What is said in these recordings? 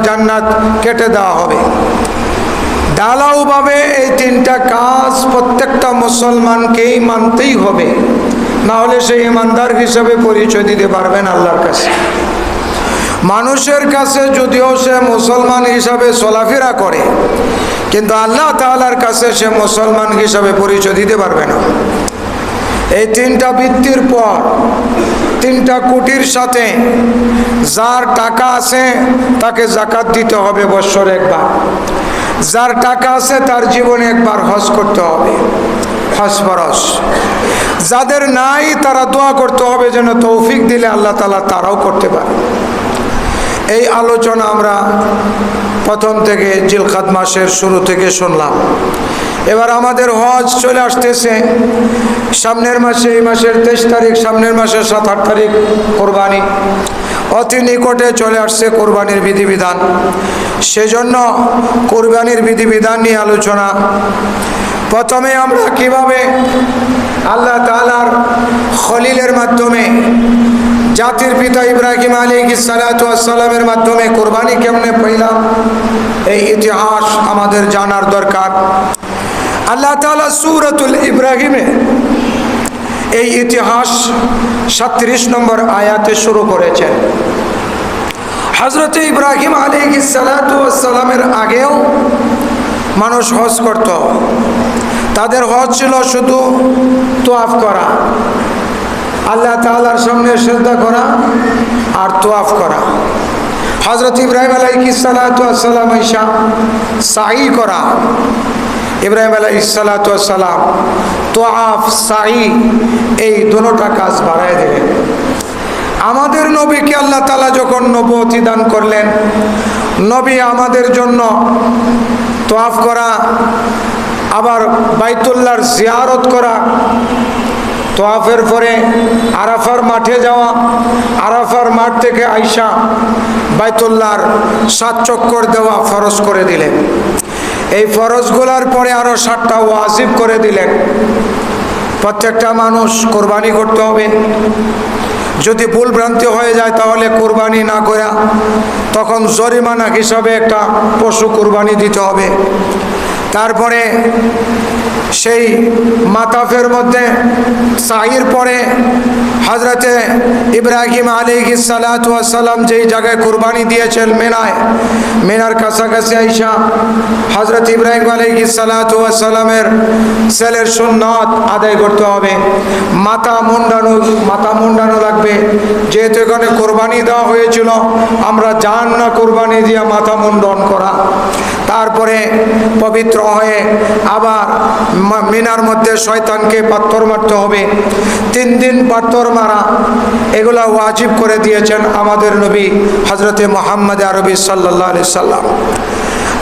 জান্নাত কেটে দেওয়া হবে। ঢালাওভাবে এই তিনটা কাজ প্রত্যেকটা মুসলমানকেই মানতেই হবে, না হলে সে ইমানদার হিসাবে পরিচয় দিতে পারবেন আল্লাহর কাছে। মানুষের কাছে যদিও সে মুসলমান হিসাবে চলাফেরা করে, কিন্তু আল্লাহ তাআলার কাছে সে মুসলমান হিসাবে পরিচয় দিতে পারবে না। এই তিনটা ভিত্তির পর তিনটা কোটির সাথে যার টাকা আছে তাকে যাকাত দিতে হবে বৎসরে একবার, যার টাকা আছে তার জীবনে একবার হজ করতে হবে, হজ ফরজ। যাদের নাই তারা দোয়া করতে হবে যেন তৌফিক দিলে আল্লাহ তাআলা তারাও করতে পারে। এই আলোচনা আমরা প্রথম থেকে জিলকাদ মাসের শুরু থেকে শুনলাম। এবার আমাদের হজ চলে আসতেছে সামনের মাসে, এই মাসের 23 তারিখ, সামনের মাসের 7-8 তারিখ কোরবানি। অতি নিকটে চলে আসছে কোরবানির বিধিবিধান, সেজন্য কোরবানির বিধিবিধান নিয়ে আলোচনা। প্রথমে আমরা কিভাবে আল্লাহ তাআলার খলিলের মাধ্যমে, জাতির পিতা ইব্রাহিম আলাইহিস সালাতু ওয়াস সালামের মাধ্যমে কোরবানি কেমনে পেলাম, এই ইতিহাস আমাদের জানার দরকার। আল্লাহ তাআলা সূরাতুল ইব্রাহিমে এই ইতিহাস 37 নম্বর আয়াতে শুরু করেছেন। হযরত ইব্রাহিম আলাইহিস সালাতু ওয়াস সালামের আগেও মানুষ হজ করত। তাদের হজ ছিল শুধু তোয়াফ করা, আল্লাহ তাআলার সামনে সিজদা করা আর তোয়াফ করা। হযরত ইব্রাহিম আলাইহিস সালাতু ওয়াস সালাম আয়েশা সাই করা। ইব্রাহিম আলাইহিস সালাতু ওয়াস সালাম তোয়াফ সাই এই দুটোটা কাজ বাড়ায় দিলেন। আমাদের নবীকে আল্লাহ তাআলা যখন নবুয়তি দান করলেন, নবী আমাদের জন্য তোয়াফ করা, আবার বাইতুল্লাহর জিয়ারত করা, তোয়াফের পরে আরাফার মাঠে যাওয়া, আরাফার মাঠ থেকে আইসা বাইতুল্লাহর 7 চক্কর দেওয়া ফরজ করে দিলেন। এই ফরজগুলোর পরে আরো 7টা ওয়াজিব করে দিলেন। প্রত্যেকটা মানুষ কোরবানি করতে হবে। যদি ভুল ভ্রান্তি হয়ে যায় তাহলে কোরবানি না করা, তখন জরিমানা হিসাবে একটা পশু কোরবানি দিতে হবে। তারপরে সেই মাতাফের মধ্যে সাইর পরে হযরতে ইব্রাহিম আলাইহিস সালাতু ওয়াস সালাম যেই জায়গায় কুরবানি দিয়েছেন মিনায়, মিনার কাছাকাছি আইসা হযরত ইব্রাহিম আলাইহিস সালাতু ওয়াস সালামের ছেলের সুন্নাত আদায় করতে হবে। মাথা মুন্ডানো লাগবে, যেহেতু এখানে কোরবানি দেওয়া হয়েছিল, আমরা জান না কোরবানি দিয়ে মাথা মুন্ডন করা। তারপরে পবিত্র হয়ে আবার মিনার মধ্যে শয়তানকে পাথর মারতে হবে। 3 দিন পাথর মারা, এগুলা ওয়াজিব করে দিয়েছেন আমাদের নবী হযরতে মুহাম্মদ আরবি সাল্লাল্লাহু আলাইহি সাল্লাম।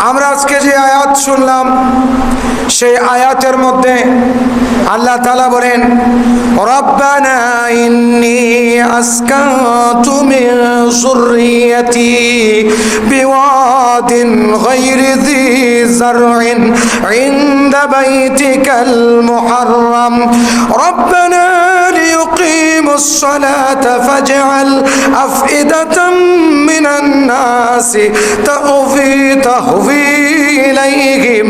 আমরা আজকে যে আয়াত শুনলাম, সেই আয়াতের মধ্যে আল্লাহ তাআলা বলেন, রব্বানা ইন্নী আসকানতু মিন যুররিয়্যাতি বিওয়াদিন গায়রি যী যারইন ইনদা বাইতিকাল মুহাররাম রব্বানা লিয়ুকিমুস সালাতা ফাজআল আফইদাতাম মিনান নাসি তাহফি ইলাইহিম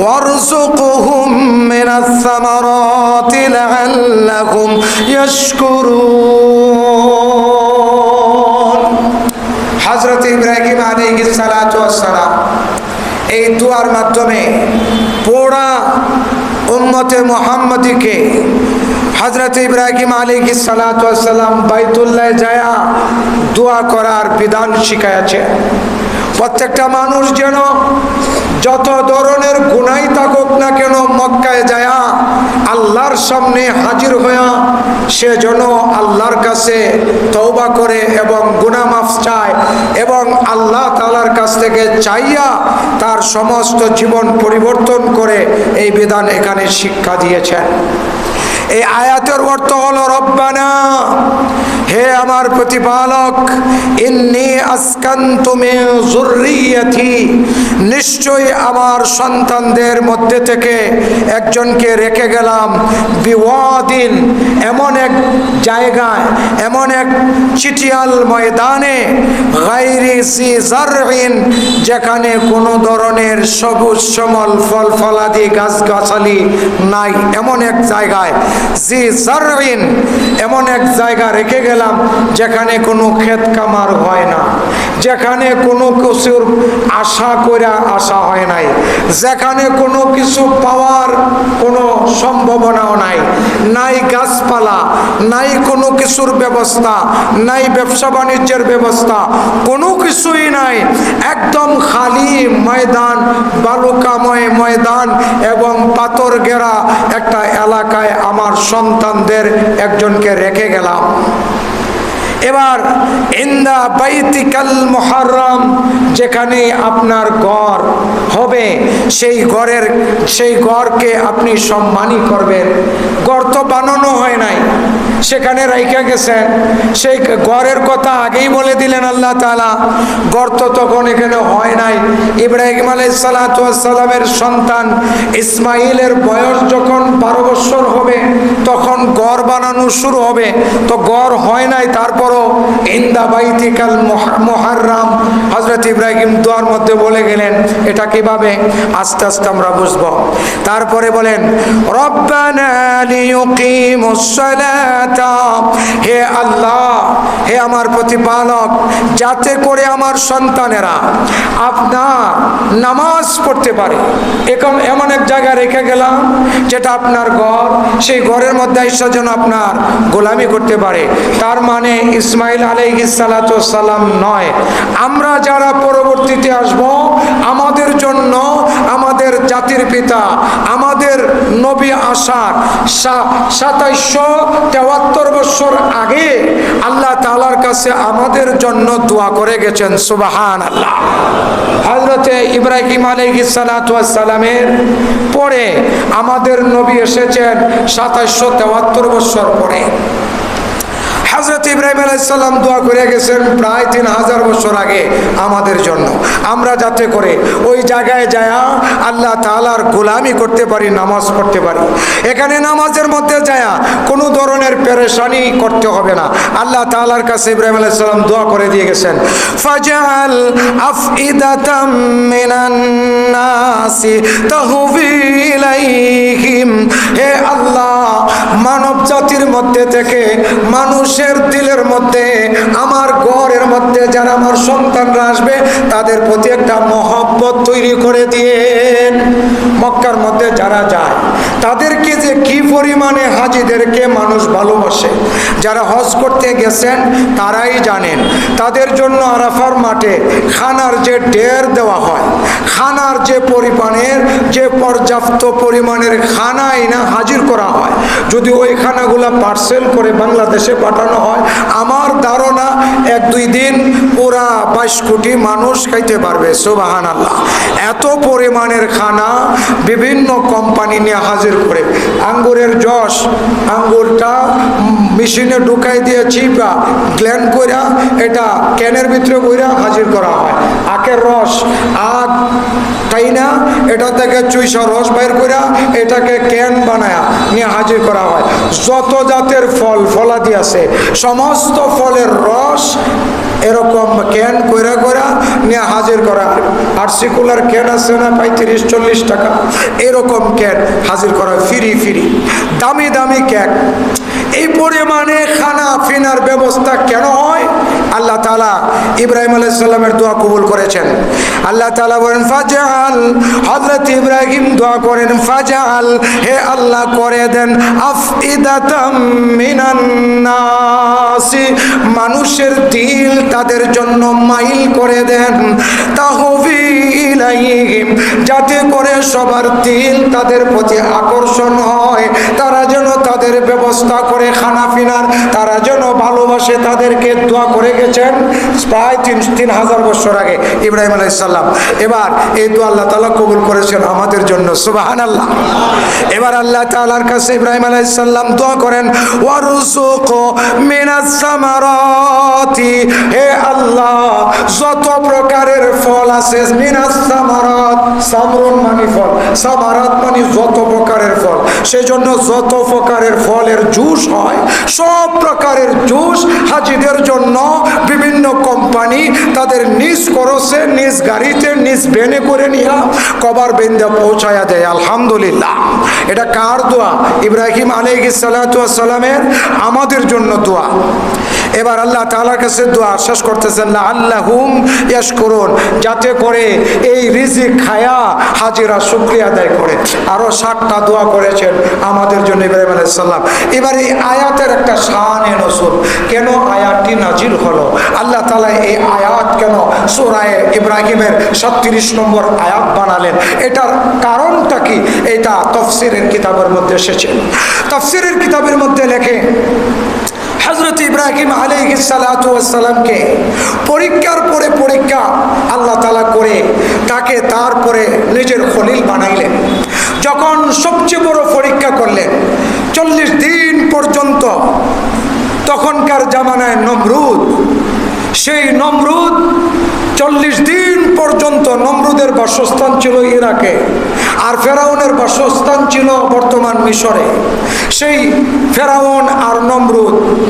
ওয়ারযুকহুম মিনাস সামারাতি লাআল্লাহুম ইয়াশকুরুন। হযরত ইব্রাহিম আলাইহিস সালাতু ওয়াস সালাম এই দুয়ার মাধ্যমে পুরা উম্মতে মুহাম্মাদীকে হযরত ইব্রাহিম আলাইহিস সালাতু ওয়াস সালাম বাইতুল্লাহ যায়া দোয়া করার বিধান শিখাইছে। প্রত্যেকটা মানুষ যেন যত ধরনের গুনাহ থাকুক না কেন মক্কায় যায়া আল্লাহর সামনে হাজির হইয়া সে যেন আল্লাহর কাছে তওবা করে এবং গুনাহ মাফ চায় এবং আল্লাহ তাআলার কাছ থেকে চাইয়া তার সমস্ত জীবন পরিবর্তন করে, এই বিধান এখানে শিক্ষা দিয়েছেন। এই আয়াতের অর্থ হলো রব্বানা, হে আমার প্রতিপালক, ইন্নী আসকানতু মিন যুররিয়াতি, নিশ্চয়ই আমার সন্তানদের মধ্যে থেকে একজনকে রেখে গেলাম, বিওয়াদিন, এমন এক জায়গায়, এমন এক চিটিয়াল ময়দানে, গায়রি জি জারইন, যেখানে কোনো ধরনের সবুজ শ্যামল ফল ফলাদি গাছগাছালি নাই, এমন এক জায়গায়, জি জারইন, এমন এক জায়গা রেখে গেলাম যেখানে কোনো ক্ষেত কামার হয় না, যেখানে কোনো কিছুর আশা করে আসা হয় নাই, যেখানে কোনো কিছু পাওয়ার কোনো সম্ভাবনাও নাই, নাই গাছপালা, নাই কোনো কিছুর ব্যবস্থা, নাই ব্যবসা বাণিজ্যের ব্যবস্থা, কোনো কিছুই নাই, একদম খালি ময়দান, বালুকাময় ময়দান এবং পাথর ঘেরা একটা এলাকায় আমার সন্তানদের একজনকে রেখে গেলাম। এবার ইন্দা বাইতিকাল মুহাররম, যেখানে আপনার ঘর হবে, সেই ঘরকে আপনি সম্মানই করবেন। ঘর তো বানানো হয় নাই, সেখানে রাইখা গেছেন, সেই ঘরের কথা আগেই বলে দিলেন আল্লাহ তাআলা। ঘর তো তখন এখানে হয় নাই। ইব্রাহিম আলাইহিস সালাতু ওয়াস সালামের সন্তান ইসমাইলের বয়স যখন 12 বছর হবে, তখন ঘর বানানো শুরু হবে। তো ঘর হয় নাই, তারপরও ইন্দা বাইতিকাল মুহাররম হযরত ইব্রাহিম দোয়ার মধ্যে বলে গেলেন। এটা কিভাবে? আস্তে আস্তে আমরা বুঝবো। তারপরে বলেন, রব্বানা লিয়ুকিমুস সালাতা, হে আল্লাহ, হে আমার প্রতিপালক, যাতে করে আমার সন্তানেরা আপনার নামাজ পড়তে পারে। এমন এক জায়গায় রেখে গেলাম যেটা আপনার ঘর, সেই ঘরের মধ্যে এসে যেন আপনার গোলামি করতে পারে। তার মানে ইসমাইল আলাইহিস সালাতু ওয়াস সালাম নয়, আমরা যারা পরবর্তীতে আসব, আমাদের জন্য আমাদের জাতির পিতা, আমাদের নবী আসার 2773 বছর আগে আল্লাহ তাআলার কাছে আমাদের জন্য দোয়া করে গেছেন। সুবহানাল্লাহ। হযরতে ইব্রাহিম আলাইহিস সালাতু ওয়াস সালামের পরে আমাদের নবী এসেছেন 2773 বছর পরে। হযরত ইব্রাহিম আলাইহিস সালাম দোয়া করে গেছেন প্রায় 3000 বছর আগে আমাদের জন্য, আমরা যাতে করে ওই জায়গায় যায়া আল্লাহ তাআলার গোলামি করতে পারি, নামাজ পড়তে পারি। এখানে নামাজের মধ্যে যায়া কোনো ধরনের পেরেশানি করতে হবে না। আল্লাহ তাআলার কাছে ইব্রাহিম আলাইহিস সালাম দোয়া করে দিয়ে গেছেন, ফাজআল আফইদাতাম মিনান নাসি তাহবি ইলাইহিম, হে আল্লাহ, মানব জাতির মধ্যে থেকে মানুষের দিলের মধ্যে, আমার ঘরের মধ্যে যারা আমার সন্তানরা আসবে, তাদের প্রতি একটা মহব্বত তৈরি করে দিয়েন। মক্কার মধ্যে যারা যায় তাদেরকে যে কি পরিমাণে হাজিদেরকে মানুষ ভালোবাসে, যারা হজ করতে গেছেন তারাই জানেন। তাদের জন্য আরাফার মাঠে খানার যে ঢের দেওয়া হয়, খানার যে পরিমাণের, যে পর্যাপ্ত পরিমাণের খানাই না হাজির করা হয়, যদি ওই খানাগুলা পার্সেল করে বাংলাদেশে পাঠানো হয়, আমার ধারণা 1-2 দিন পুরা 22 কোটি মানুষ খাইতে পারবে। সুবহানাল্লাহ। এত পরিমাণের খানা বিভিন্ন কোম্পানি নিয়ে হাজির করে। আঙ্গুরের রস, আঙ্গুরটা মেশিনে ঢুকাই দিয়ে চিপা গ্ল্যান্ড কইরা এটা ক্যানের ভিতরে কইরা হাজির করা হয়। আখের রস, আখ তাই না, এটা থেকে চুইসা রস বাইর কইরা এটাকে ক্যান বানায়া নিয়ে হাজির করা হয়। যত জাতের ফল ফলাদি আছে, সমস্ত ফলের রস এরকম ক্যান কইরা কইরা নিয়ে হাজির করা। আর সিকুলার ক্যান আছে না, 35-40 টাকা, এরকম ক্যান হাজির করা ফ্রি ফ্রি, দামি দামি ক্যান। এই পরিমাণে খানা ফিনার ব্যবস্থা কেন হয়? আল্লাহ তাআলা ইব্রাহিম আলাইহিস সালামের দোয়া কবুল করেছেন। আল্লাহ তাআলা বলেন, ফাজআল, হযরত ইব্রাহিম দোয়া করেন, ফাজআল, হে আল্লাহ করে দেন, আফইদাতাম মিনান নাসি, মানুষের দিল তাদের জন্য মাইল করে দেন, তাহবি ইলাইহি আলাইহিম, যাতে করে সবার দিল তাদের প্রতি আকর্ষণ হয়, তারা যেন তাদের ব্যবস্থা করে খানাপিনার, তারা যেন ভালোবাসে তাদেরকে। দোয়া করে গেছেন প্রায় 3000 বছর আগে ইব্রাহিম আলাইহিস সালাম। এবার এই দোয়া আল্লাহ তাআলা কবুল করেছেন আমাদের জন্য, সুবহানাল্লাহ। এবার আল্লাহ তাআলার কাছে ইব্রাহিম আলাইহিস সালাম দোয়া করেন, ওয়ারযুক মিনাস সামারাতি, হে আল্লাহ যত প্রকারের ফল আছে, মিনাস সামারাত, সামরুন মানে ফল, সামারাত মানে যত প্রকারের ফল, সেজন্য যত প্রকারের ফলের জুস হয়, সব প্রকারের জুস হাজিদের জন্য বিভিন্ন কোম্পানি তাদের নিজ খরচে, নিজ গাড়িতে, নিজ ভ্যানে করে নিয়ে কবর বেঁধে পৌঁছায়া দেয়। আলহামদুলিল্লাহ। এটা কার দোয়া? ইব্রাহিম আলাইহিস সালাতু ওয়াস সালামের আমাদের জন্য দোয়া। এবার আল্লাহ তাআলার কাছে দোয়া শেষ করতেছেন, লাআল্লাহুম ইয়াশকুরুন, যাতে করে এই রিজিক খায়া হাজিরা শুকরিয়া আদায় করে। আরো 7টা দোয়া করেছেন আমাদের জন্য ইব্রাহিম আলাইহিস সালাম। এবার এই আয়াতের একটা শানে নজুল, কেন আয়াতটি নাজিল হলো, আল্লাহ তাআলা এই আয়াত কেন সূরা ইব্রাহিমের 37 নম্বর আয়াত বানালেন, এটার কারণটা কি, এটা তাফসীরের কিতাবের মধ্যে এসেছে। তাফসীরের কিতাবের মধ্যে লেখে, হযরত ইব্রাহিম আলাইহিস সালাতু ওয়াস সালামকে পরীক্ষার পরে পরীক্ষা আল্লাহ তাআলা করে তাকে তারপরে নিজের খলিল বানাইলেন। যখন সবচেয়ে বড় পরীক্ষা করলেন 40 দিন পর্যন্ত, তখনকার জামানায় নমরুদ, সেই নমরুদ 40 দিন পর্যন্ত, নমরুদের বাসস্থান ছিল ইরাকে, আর ফেরাউনের বাসস্থান ছিল বর্তমান মিশরে। সেই ফেরাউন আর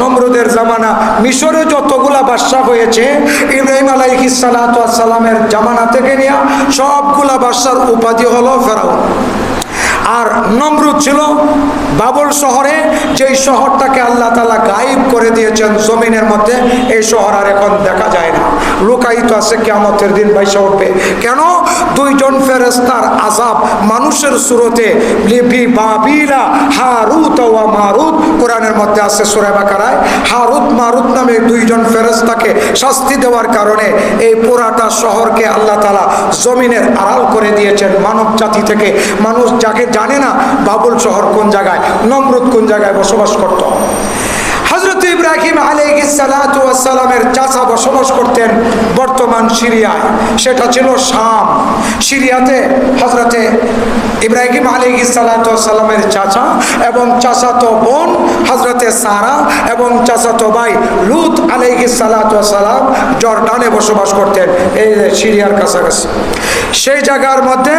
নমরুদের জামানা, মিশরে যতগুলা বাদশা হয়েছে ইব্রাহিম আলাইহিস সালাতু ওয়াস সালামের জামানা থেকে নিয়ে সবগুলা বাদশার উপাধি হলো ফেরাউন। আর নমরুদ ছিল বাবল শহরে, যেই শহরটাকে আল্লাহ তাআলা গায়েব করে দিয়েছেন জমিনের মধ্যে। এই শহর আর এখন দেখা যায় না, লুকায়িত আছে, কিয়ামতের দিন বাইসা উঠবে। কেন? 2জন ফেরেশতার আযাব মানুষের সুরতে, বাবিলা হারুত ওয়া মারুত, কোরআনের মধ্যে আছে সূরা বাকারায়। হারুত মারুত নামে 2জন ফেরেশতাকে শাস্তি দেওয়ার কারণে এই পুরাটা শহরকে আল্লাহ তাআলা জমিনের আড়াল করে দিয়েছেন মানব জাতি থেকে। মানুষ যাকে জানে না বাবুল শহর কোন জায়গায়, নমরুদ কোন জায়গায় বসবাস করত। হযরত ইব্রাহিম আলাইহিস সালাতু ওয়াস সালামের চাচা বসবাস করতেন বর্তমান সিরিয়ায়, সেটা ছিল শাম। সিরিয়াতে হযরতে ইব্রাহিম আলাইহিস সালাতু ওয়াস সালামের চাচা এবং চাচাতো বোন হযরতে সারা এবং চাচাতো ভাই লূত আলাইহিস সালাতু ওয়াস সালাম জর্ডানে বসবাস করতেন, এই সিরিয়ার কাছাকাছি। সেই জায়গার মধ্যে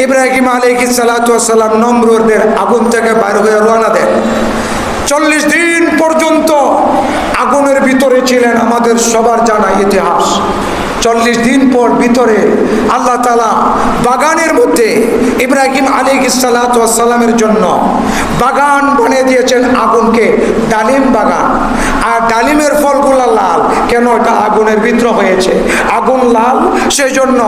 ইব্রাহিম আলাইহিস সালাতু ওয়াস সালাম নমরুদের আগুন থেকে বাইরে হয়ে রওনা দেন। 40 দিন পর্যন্ত আগুনের ভিতরে ছিলেন, আমাদের সবার জানা ইতিহাস। 40 দিন পর ভিতরে আল্লাহ তাআলা বাগানের মধ্যে ইব্রাহিম আলাইহিস সালাতু ওয়াস সালামের জন্য বাগান বানিয়ে দিয়েছেন আগুনকে, ডালিম বাগান। আর ডালিমের ফলগুলো লাল, কেন? এটা আগুনের ভিতর হয়েছে, আগুন লাল, সেই জন্য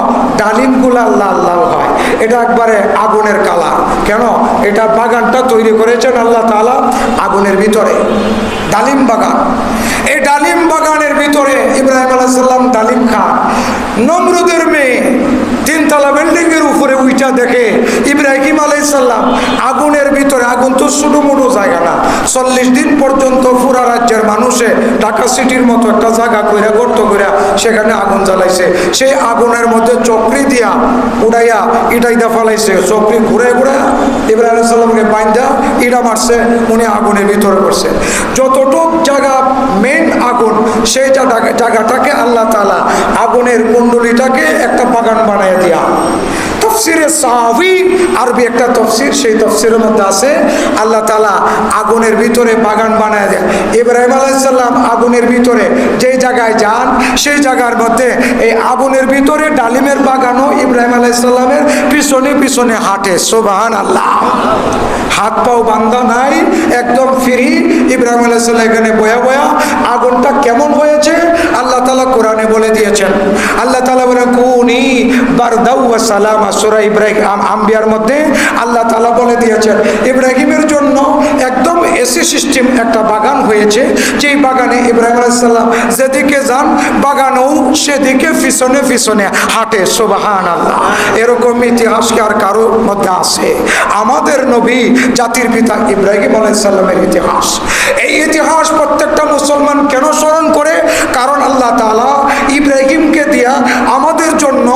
ডালিমগুলা লাল লাল হয়। এটা একবারে আগুনের কালার, কেন? এটা বাগানটা তৈরি করেছেন আল্লাহ তাআলা আগুনের ভিতরে, ডালিম বাগান। এই ডালিম বাগানের ভিতরে ইব্রাহিম আলাইহিস সালাম ডালিম খান। নমরুদের মেয়ে 3তলা বিল্ডিং এর উপরে উঠা দেখে ইব্রাহিম আলাইহিস সালাম আগুনের ভিতরে, আগুন তো ছোট মোটো জায়গা না, 40 দিন পর্যন্ত পুরা রাজ্যের মানুষে ঢাকা সিটির মতো একটা জায়গা কইরা গর্ত কইরা সেখানে আগুন জ্বালাইছে। সেই আগুনের মধ্যে চক্রি দিয়া উড়াইয়া ইটাইদা ফালাইছে, চক্রি ঘুরে ঘুরে ইব্রাহিম আলাইহিস সালামকে বাইন্ধা ইটা মারছে, উনি আগুনের ভিতরে পড়ছে। যতটুক জায়গা মেইন আগুন, সেই জায়গাটাকে আল্লাহ তাআলা আগুনের কুণ্ডলীটাকে একটা বাগান বানায় দিয়া। তাফসিরে সাহাবী আরবি একটা তাফসির, সেই তাফসিরের মধ্যে আছে আল্লাহ তাআলা আগুনের ভিতরে বাগান বানায় দেন। ইব্রাহিম আলাইহিস সালাম আগুনের ভিতরে যেই জায়গায় যান, সেই জায়গার মধ্যে এই আগুনের ভিতরে ডালিমের বাগানও ইব্রাহিম আলাইহিস সালামের পিছনে পিছনে হাঁটে। সুবহানাল্লাহ। হাত পাও বান্ধা নাই, একদম ফ্রি। ইব্রাহিম আলাইহিস সালাম এখানে বয়া বয়া আগুনটা কেমন হয়েছে আল্লাহ তাআলা কোরআনে বলে দিয়েছেন। আল্লাহ তাআলা বলেন কুনি বারদাউ ওয়া সালামা, সূরা ইব্রাহিম আম্বিয়ার মধ্যে আল্লাহ তাআলা বলে দিয়েছেন ইব্রাহিমের জন্য একদম এসি সিস্টেম একটা বাগান হয়েছে, যেই বাগানে ইব্রাহিম আলাইহিস সালাম যেদিকে যান বাগানও সেদিকে পিছনে পিছনে হাঁটে। সুবহানাল্লাহ। এরকম ইতিহাস কি আর কারোর মধ্যে আছে? আমাদের নবী জাতির পিতা ইব্রাহিম আলাইহিস সালামের ইতিহাস। এই ইতিহাস প্রত্যেকটা মুসলমান কেন স্মরণ করে? কারণ আল্লাহ তাআলা ইব্রাহিমকে দিয়া আমাদের জন্য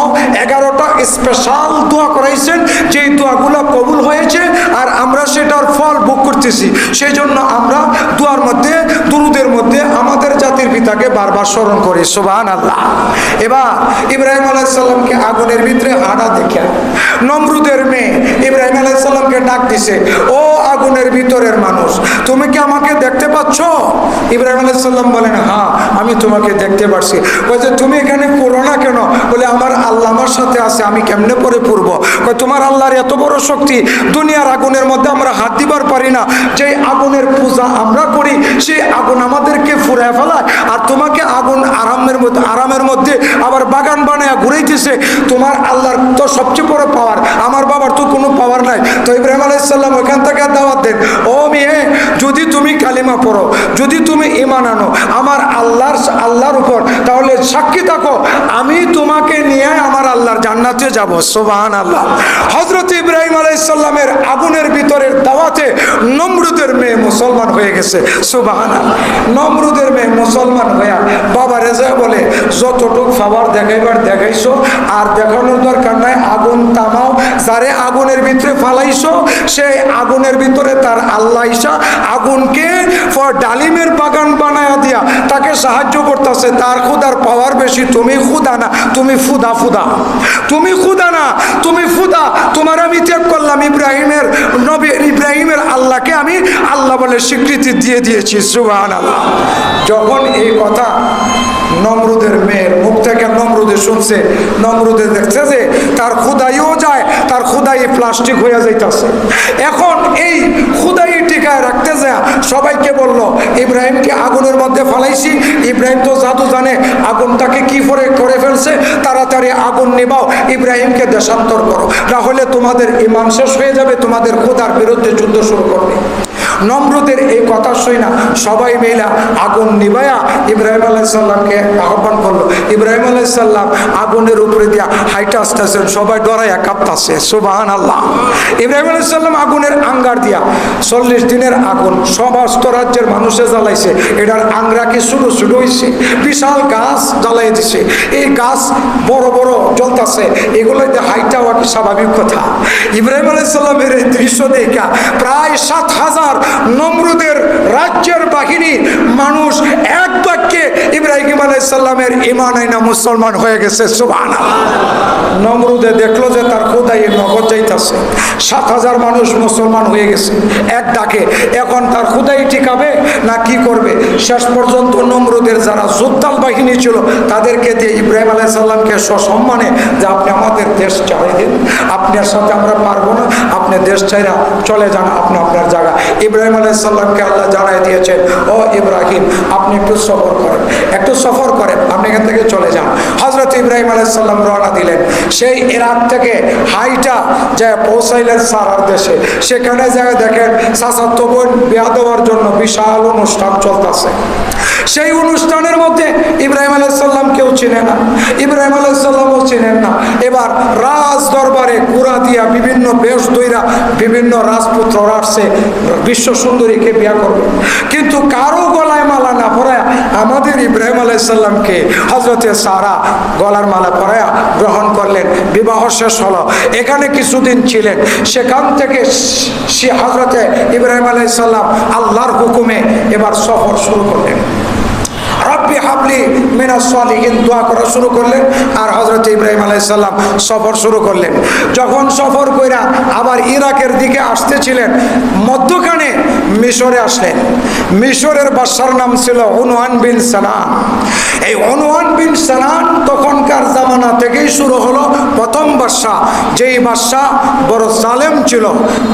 11টা স্পেশাল দোয়া করাইছেন, যেই দোয়াগুলো কবুল হয়েছে আর আমরা সেটার ফল ভোগ করতেছি। সেই জন্য আমরা দোয়ার মধ্যে, দুরুদের মধ্যে আমাদের জাতির পিতাকে বারবার স্মরণ করি। সুবহানাল্লাহ। এবার ইব্রাহিম আলাইহিস সালামকে আগুনের ভিতরে হাঁটা দেখে নমরুদের মেয়ে ইব্রাহিম আলাইহিস সালামকে ডাক দিছে, ও আগুনের ভিতরের মানুষ, তুমি কি আমাকে দেখতে পাচ্ছ? ইব্রাহিম আলাইহিস সালাম বলেন, হ্যাঁ আমি তোমাকে দেখতে পাচ্ছি। বলছে, তুমি এখানে পড়ো না কেন? বলে, আমার আল্লাহ আমার সাথে আছে, আমি কেমনে পরে পড়বো? তোমার আল্লাহর এত বড় শক্তি, দুনিয়ার আগুনের মধ্যে আমরা হাত দিবার পারি না, যে আগুনের পূজা আমরা করি সেই আগুন আমাদেরকে ফুরায় ফেলায়, আর তোমাকে আগুন আরামের মধ্যে আবার বাগান বানায় ঘুরাইতেছে। তোমার আল্লাহর তো সবচেয়ে বড় পাওয়ার, আমার বাবার তো কোনো পাওয়ার নাই। তো ইব্রাহিম আলাইহিস সালাম ওইখান থেকে দাওয়াত দেন, ও মেয়ে, যদি তুমি কালিমা পড়ো, যদি তুমি ঈমান আনো আমার আল্লাহর উপর, তাহলে সাক্ষী থাকো আমি তোমাকে নিয়ে আমার আল্লাহর জান্নাতে যাব। সুবহানাল্লাহ। হযরত ইব্রাহিম আলাইহিস সালামের আগুনের ভিতরের দাওয়াতে নমরুদের মেয়ে মুসলমান হয়ে গেছে। সুবহানাল্লাহ। নমরুদের মেয়ে মুসলমান হইয়া বাবা রেজা বলে, যতটুক খাবার দেখাইবার দেখাইছো, আর দেখানোর দরকার নাই, আগুন থামাও। যারে আগুনের ভিতরে ফালাইছো সেই আগুনের ভিতরে তার আল্লাহ ঈসা আগুনকে ডালিমের বাগান বানায়া দিয়া তাকে সাহায্য করতেছে। তার খুদার পাওয়ার বেশি, তুমি খুদা না, তুমি ফুদা। তুমি খুদা না, তুমি ফুদা। তোমার আমি ত্যাগ করলাম, ইব্রাহিমের নবী ইব্রাহিমের আল্লাহকে আমি আল্লাহ বলে স্বীকৃতি দিয়ে দিয়েছি। সুবহানাল্লাহ। যখন এই কথা নমরুদের মেয়ের মুখ থেকে নমরুদে শুনছে, নমরুদে দেখছে যে তার খুদাইও যায়, তার খুদাই প্লাস্টিক হয়ে যাইতেছে। এখন এই খুদাই টিকায় রাখতে যায় সবাইকে বলল, ইব্রাহিমকে আগুনের মধ্যে ফালাইছি, ইব্রাহিম তো জাদু জানে, আগুনটাকে কি করে ফেলছে, তাড়াতাড়ি আগুন নিবাও, ইব্রাহিমকে দেশান্তর করো, না হলে তোমাদের ঈমান শেষ হয়ে যাবে, তোমাদের খুদার বিরুদ্ধে যুদ্ধ শুরু করবে। নমরুদের এই কথা শুই না সবাই মিলা আগুন নিবায়া ইব্রাহিম আলাইহিস সালামকে আহ্বান করলো। ইব্রাহিম আলাইহিস সালাম আগুনের উপরে দিয়া হাইটা আসতেছেন, সবাই ডরাইয়া কাঁপতাছে। সুবহানাল্লাহ। ইব্রাহিম আলাইহিস সালাম আগুনের আঙ্গার দিয়া 40 দিনের আগুন সমস্ত রাজ্যের মানুষে জ্বালাইছে। এটার আঙ্গরা কি শুরু হয়েছে, বিশাল গাছ জ্বালাই দিছে। এই গাছ বড় বড় জ্বলতেছে, এগুলোতে হাইটা হওয়া কি স্বাভাবিক কথা? ইব্রাহিম আলাইহিস সালামের এই দৃশ্য দেখা প্রায় 7000 নমরুদের রাজ্যের বাহিনী মানুষ এক বাক্যে ইব্রাহিম আলাইহিস সালামের ঈমান আইনা মুসলমান হয়ে গেছে। সুবহানাল্লাহ। নমরুদে দেখলো যে তার খোদাই নগদ যাইতেছে, 7000 মানুষ মুসলমান হয়ে গেছে এক ডাকে। এখন তার খোদাই টিকাবে না কি করবে? শেষ পর্যন্ত নমরুদের যারা যোদ্ধাল বাহিনী ছিল তাদেরকে দিয়ে ইব্রাহিম আলাইহিস সালামকে সসম্মানে যে আপনি আমাদের দেশ চালাই দিন, আপনার সাথে আমরা পারবো না, আপনি দেশ চাইরা চলে যান আপনি আপনার জায়গা। ইব্রাহিম আলাইহিস সালামকে আল্লাহ জানাই দিয়েছেন, ও ইব্রাহিম আপনি একটু সফর করেন, আপনি এখান থেকে চলে যান। হযরত ইব্রাহিম আলাইহিস সালাম রওনা দিলেন। সেই ইরাক থেকে হাইটা যে পৌঁছাইলেন সারার দেশে। সেখানে যায় দেখেন চাচাতো বোন বিয়া দেওয়ার জন্য বিশাল অনুষ্ঠান চলতেছে। সেই অনুষ্ঠানের মধ্যে ইব্রাহিম আলাইহিস সালাম কেউ চিনে না, ইব্রাহিম আলাইহিস সালামও চিনেন না। এবার রাজ দরবারে ঘোড়া দিয়া বিভিন্ন বেশ দইরা বিভিন্ন রাজপুত্ররা আসছে বিশ্ব সুন্দরীকে বিয়া করবে, কিন্তু কারো গলায় মালা না পরায়া আমাদের ইব্রাহিম আলাইহিস সালামকে হযরতে সারা গলার মালা পরায়া গ্রহণ করলেন। বিবাহ শেষ হলো, এখানে কিছুদিন ছিলেন। সেখান থেকে সে হযরতে ইব্রাহিম আলাইহিস সালাম আল্লাহর হুকুমে এবার সফর শুরু করলেন। রব্বি হাবলি মিনাস সালিহিন দোয়া করা শুরু করলেন, আর হযরত ইব্রাহিম আলাইহিস সালাম সফর শুরু করলেন। যখন সফর কইরা আবার ইরাকের দিকে আসতেছিলেন, মধ্যখানে মিশরে আসলেন। মিশরের বাদশার নাম ছিল উনওয়ান বিন সানান। এই উনওয়ান বিন সানান তখনকার জামানা থেকেই শুরু হলো প্রথম বাদশা, যেই বাদশা বড় জালেম ছিল,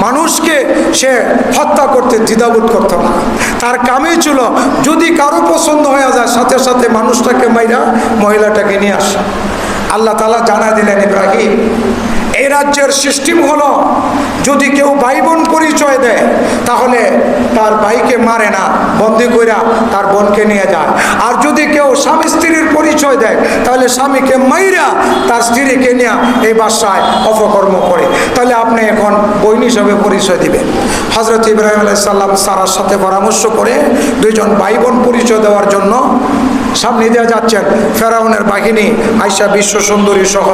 মানুষকে সে হত্যা করতে দ্বিধাবোধ করত না। তার কামই ছিল যদি কারো পছন্দ হয়ে যায় সাথে সাথে মানুষটাকে মাইরা মহিলাটাকে নিয়ে আসা। আল্লাহ তাআলা জানা দিলেন ইব্রাহিম এই রাজ্যের সিস্টেম হলো যদি কেউ ভাই বোন পরিচয় দেয় তাহলে তার ভাইকে মারে না, বন্দি কইরা তার বোনকে নিয়ে যায়। আর যদি কেউ স্বামী স্ত্রীর পরিচয় দেয় তাহলে স্বামীকে মাইরা তার স্ত্রীকে নিয়ে এই বাসায় অপকর্ম করে। তাহলে আপনি এখন বোন হিসাবে পরিচয় দিবেন। হযরত ইব্রাহিম আলাইহিস সালাম সারার সাথে পরামর্শ করে দুইজন ভাই বোন পরিচয় দেওয়ার জন্য সামনে দিয়ে যাচ্ছেন। ফেরাউনের বাহিনী আয়েশা বিশ্ব সুন্দরী সহ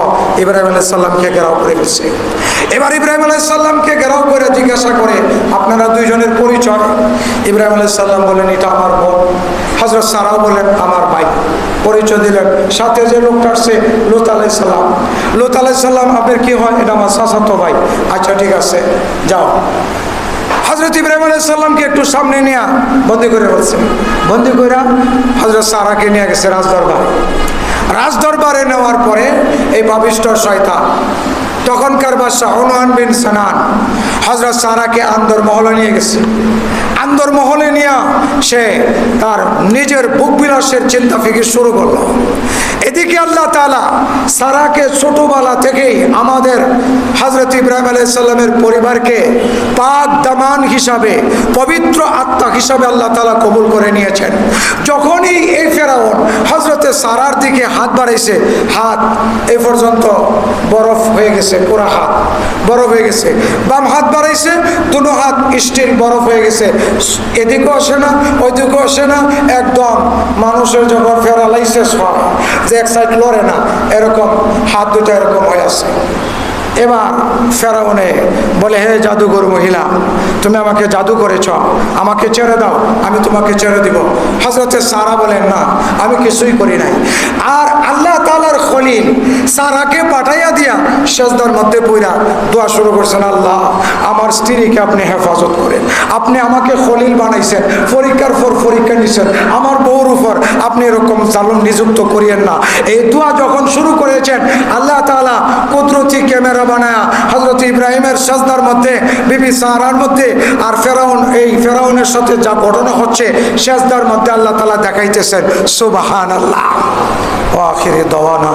ইব্রাহিম আলাইহিস সালামকে ঘেরাও করে ফেলছে। এবার ইব্রাহিম আলাইহিস সালামকে ঘেরাও করে জিজ্ঞাসা করে, আপনারা দুইজনের পরিচয়? ইব্রাহিম আলাইহিস সালাম বলেন, এটা আমার বোন। হযরত সারাও বলেন, আমার ভাই। পরিচয় দিলেন। সাথে যে লোকটা আসছে লূত আলাইহিস সালাম। লূত আলাইহিস সালাম, আপনার কি হয়? এটা আমার চাচাতো ভাই। আচ্ছা ঠিক আছে, যাও। হযরত ইব্রাহিম আলাইহিস সালামকে একটু সামনে নিয়ে বন্দি করে বলছে। বন্দি করে হযরত সারাকে নিয়ে গেছে রাজদরবারে। রাজদরবারে নেওয়ার পরে এই পাপিষ্ঠ শয়তান, তখনকার বাদশাহ উনওয়ান বিন সানান, হযরত সারাকে আন্দরমহলে নিয়ে গেছে। আন্দরমহলে নিয়ে সে তার নিজের বুক বিলাসের চিন্তা ফিকির শুরু করলো। এদিকে আল্লাহ তাআলা সারাকে ছোটবেলা থেকেই আমাদের হযরত ইব্রাহিম আলাইহিস সালামের পরিবারকে পাক দামান হিসাবে, পবিত্র আত্মা হিসাবে আল্লাহ তাআলা কবুল করে নিয়েছেন। যখনই এই ফেরাউন হযরতে সারার দিকে হাত বাড়াইছে, হাত এই পর্যন্ত বরফ হয়ে গেছে, পুরো হাত বরফ হয়ে গেছে। বাম হাত বাড়াইছে, দুটো হাত স্টিল বরফ হয়ে গেছে, এদিকেও আসে না ওইদিকেও আসে না। একদম মানুষের যখন প্যারালাইসিস হয় যে এক সাইড লড়ে না, এরকম হাত দুটো এরকম হয়ে আছে। এবার ফেরাউনে বলে, হে জাদুঘর মহিলা, তুমি আমাকে জাদু করেছ, আমাকে ছেড়ে দাও, আমি তোমাকে ছেড়ে দিব। হযরতে সারা বলেন, না, আমি কিছুই করি নাই। আর আল্লাহ তাআলার খলিল সারাকে পাঠাইয়া দিয়া সেজদার মধ্যে পইরা দোয়া শুরু করছেন, আল্লাহ আমার স্ত্রীকে আপনি হেফাজত করেন, আপনি আমাকে খলিল বানাইছেন, পরীক্ষার পর পরীক্ষা নিছেন, আমার বউর উপর আপনি এরকম জালম নিযুক্ত করিয়েন না। এই দোয়া যখন শুরু করেছেন, আল্লাহ তাআলা কুদরতি ক্যামেরা বানায়া হযরত ইব্রাহিমের সেজদার মধ্যে, বিবি সারার মধ্যে, আর ফেরাউনের সাথে যা ঘটনা হচ্ছে সেজদার মধ্যে আল্লাহ তাআলা দেখাইতেছেন। সুবহানাল্লাহ। ওয়া আখিরি দাওয়ানা।